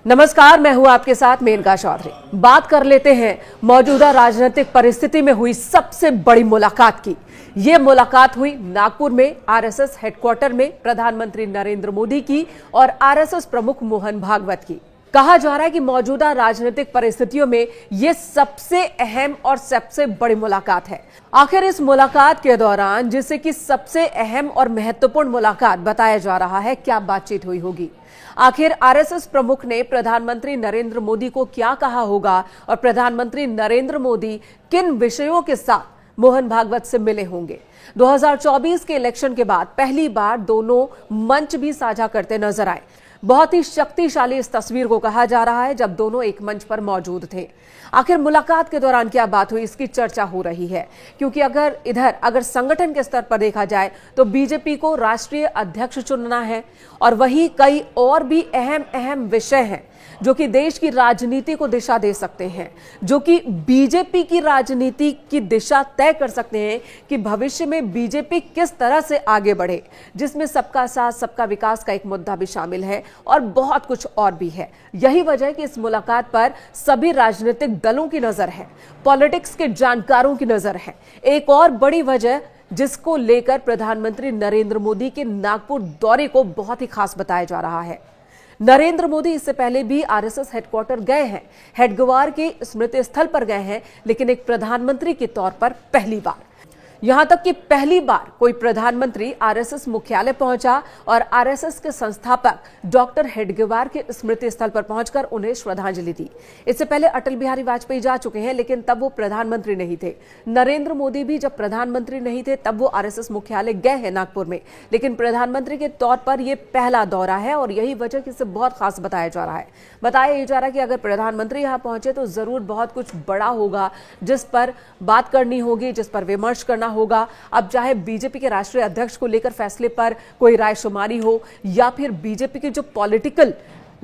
नमस्कार, मैं हूं आपके साथ मेनका चौधरी। बात कर लेते हैं मौजूदा राजनीतिक परिस्थिति में हुई सबसे बड़ी मुलाकात की। यह मुलाकात हुई नागपुर में आरएसएस हेडक्वार्टर में प्रधानमंत्री नरेंद्र मोदी की और आरएसएस प्रमुख मोहन भागवत की। कहा जा रहा है कि मौजूदा राजनीतिक परिस्थितियों में यह सबसे अहम और सबसे बड़ी मुलाकात है। आखिर इस मुलाकात के दौरान, जिसे कि सबसे अहम और महत्वपूर्ण मुलाकात बताया जा रहा है, क्या बातचीत हुई होगी? आखिर आरएसएस प्रमुख ने प्रधानमंत्री नरेंद्र मोदी को क्या कहा होगा और प्रधानमंत्री नरेंद्र मोदी किन विषयों के साथ मोहन भागवत से मिले होंगे? 2024 के इलेक्शन के बाद पहली बार दोनों मंच भी साझा करते नजर आए। बहुत ही शक्तिशाली इस तस्वीर को कहा जा रहा है जब दोनों एक मंच पर मौजूद थे। आखिर मुलाकात के दौरान क्या बात हुई, इसकी चर्चा हो रही है, क्योंकि अगर संगठन के स्तर पर देखा जाए तो बीजेपी को राष्ट्रीय अध्यक्ष चुनना है और वही कई और भी अहम विषय हैं जो कि देश की राजनीति को दिशा दे सकते हैं, जो कि बीजेपी की राजनीति की दिशा तय कर सकते हैं कि भविष्य में बीजेपी किस तरह से आगे बढ़े, जिसमें सबका साथ सबका विकास का एक मुद्दा भी शामिल है और बहुत कुछ और भी है। यही वजह है कि इस मुलाकात पर सभी राजनीतिक दलों की नजर है, पॉलिटिक्स के जानकारों की नजर है। एक और बड़ी वजह जिसको लेकर प्रधानमंत्री नरेंद्र मोदी के नागपुर दौरे को बहुत ही खास बताया जा रहा है। नरेंद्र मोदी इससे पहले भी आरएसएस हेडक्वार्टर गए हैं, हेडगेवार के स्मृति स्थल पर गए हैं, लेकिन एक प्रधानमंत्री के तौर पर पहली बार। यहां तक कि पहली बार कोई प्रधानमंत्री आरएसएस मुख्यालय पहुंचा और आरएसएस के संस्थापक डॉक्टर हेडगेवार के स्मृति स्थल पर पहुंचकर उन्हें श्रद्धांजलि दी। इससे पहले अटल बिहारी वाजपेयी जा चुके हैं, लेकिन तब वो प्रधानमंत्री नहीं थे। नरेंद्र मोदी भी जब प्रधानमंत्री नहीं थे तब वो आरएसएस मुख्यालय गए हैं नागपुर में, लेकिन प्रधानमंत्री के तौर पर यह पहला दौरा है और यही वजह कि इसे बहुत खास बताया जा रहा है। बताया जा रहा है कि अगर प्रधानमंत्री यहां पहुंचे तो जरूर बहुत कुछ बड़ा होगा जिस पर बात करनी होगी, जिस पर विमर्श करना होगा। अब चाहे बीजेपी के राष्ट्रीय अध्यक्ष को लेकर फैसले पर कोई रायशुमारी हो या फिर बीजेपी की जो पॉलिटिकल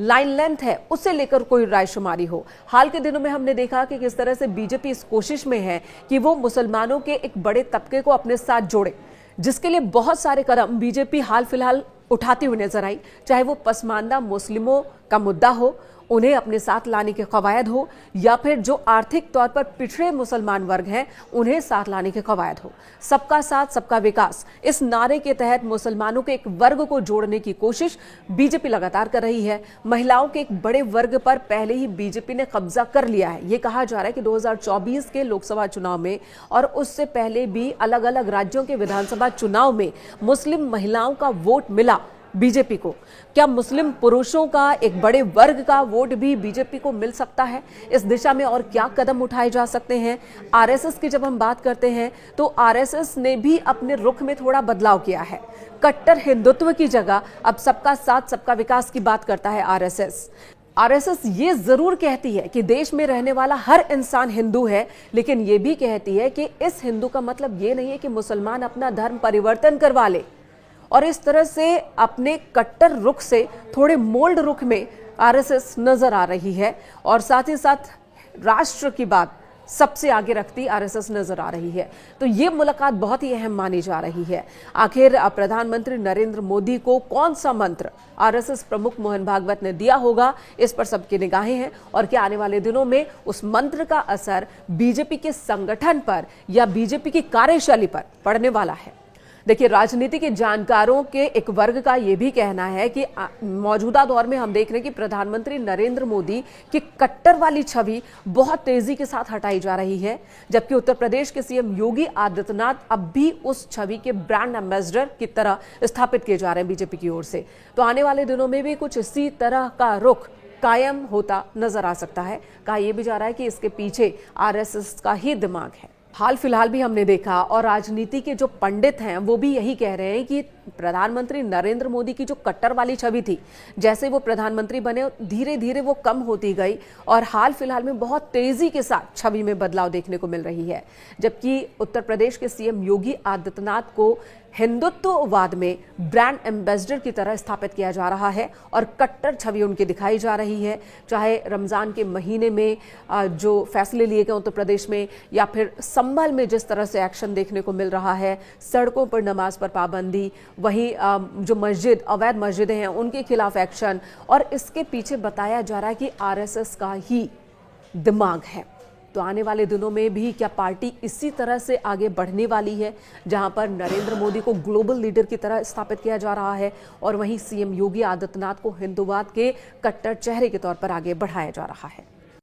लाइन लेंथ है उसे लेकर कोई रायशुमारी हो। हाल के दिनों में हमने देखा कि किस तरह से बीजेपी इस कोशिश में है कि वो मुसलमानों के एक बड़े तबके को अपने साथ जोड़े, जिसके लिए बहुत सारे कदम बीजेपी हाल फिलहाल उठाती हुई नजर आई। चाहे वो पसमानदा मुस्लिमों का मुद्दा हो, उन्हें अपने साथ लाने के कवायद हो, या फिर जो आर्थिक तौर पर पिछड़े मुसलमान वर्ग हैं उन्हें साथ लाने के कवायद हो। सबका साथ सबका विकास, इस नारे के तहत मुसलमानों के एक वर्ग को जोड़ने की कोशिश बीजेपी लगातार कर रही है। महिलाओं के एक बड़े वर्ग पर पहले ही बीजेपी ने कब्जा कर लिया है। ये कहा जा रहा है कि 2024 के लोकसभा चुनाव में और उससे पहले भी अलग अलग राज्यों के विधानसभा चुनाव में मुस्लिम महिलाओं का वोट मिला बीजेपी को। क्या मुस्लिम पुरुषों का एक बड़े वर्ग का वोट भी बीजेपी को मिल सकता है? इस दिशा में और क्या कदम उठाए जा सकते हैं? आरएसएस की जब हम बात करते हैं तो आरएसएस ने भी अपने रुख में थोड़ा बदलाव किया है। कट्टर हिंदुत्व की जगह अब सबका साथ सबका विकास की बात करता है आरएसएस ये जरूर कहती है कि देश में रहने वाला हर इंसान हिंदू है, लेकिन ये भी कहती है कि इस हिंदू का मतलब ये नहीं है कि मुसलमान अपना धर्म परिवर्तन करवा ले। और इस तरह से अपने कट्टर रुख से थोड़े मोल्ड रुख में आरएसएस नजर आ रही है और साथ ही साथ राष्ट्र की बात सबसे आगे रखती आरएसएस नजर आ रही है। तो ये मुलाकात बहुत ही अहम मानी जा रही है। आखिर प्रधानमंत्री नरेंद्र मोदी को कौन सा मंत्र आरएसएस प्रमुख मोहन भागवत ने दिया होगा, इस पर सबकी निगाहें हैं और क्या आने वाले दिनों में उस मंत्र का असर बीजेपी के संगठन पर या बीजेपी की कार्यशैली पर पड़ने वाला है। देखिए, राजनीति के जानकारों के एक वर्ग का यह भी कहना है कि मौजूदा दौर में हम देख रहे हैं कि प्रधानमंत्री नरेंद्र मोदी की कट्टर वाली छवि बहुत तेजी के साथ हटाई जा रही है, जबकि उत्तर प्रदेश के सीएम योगी आदित्यनाथ अब भी उस छवि के ब्रांड एम्बेसडर की तरह स्थापित किए जा रहे हैं बीजेपी की ओर से। तो आने वाले दिनों में भी कुछ इसी तरह का रुख कायम होता नजर आ सकता है। कहा यह भी जा रहा है कि इसके पीछे आरएसएस का ही दिमाग है। हाल फिलहाल भी हमने देखा और राजनीति के जो पंडित हैं वो भी यही कह रहे हैं कि प्रधानमंत्री नरेंद्र मोदी की जो कट्टर वाली छवि थी, जैसे वो प्रधानमंत्री बने धीरे धीरे वो कम होती गई और हाल फिलहाल में बहुत तेजी के साथ छवि में बदलाव देखने को मिल रही है। जबकि उत्तर प्रदेश के सीएम योगी आदित्यनाथ को हिंदुत्ववाद में ब्रांड एम्बेसडर की तरह स्थापित किया जा रहा है और कट्टर छवि उनकी दिखाई जा रही है। चाहे रमजान के महीने में जो फैसले लिए गए उत्तर प्रदेश में, या फिर संभल में जिस तरह से एक्शन देखने को मिल रहा है, सड़कों पर नमाज पर पाबंदी, वहीं जो मस्जिद, अवैध मस्जिदें हैं उनके खिलाफ एक्शन, और इसके पीछे बताया जा रहा है कि आरएसएस का ही दिमाग है। तो आने वाले दिनों में भी क्या पार्टी इसी तरह से आगे बढ़ने वाली है, जहां पर नरेंद्र मोदी को ग्लोबल लीडर की तरह स्थापित किया जा रहा है और वहीं सीएम योगी आदित्यनाथ को हिंदुवाद के कट्टर चेहरे के तौर पर आगे बढ़ाया जा रहा है।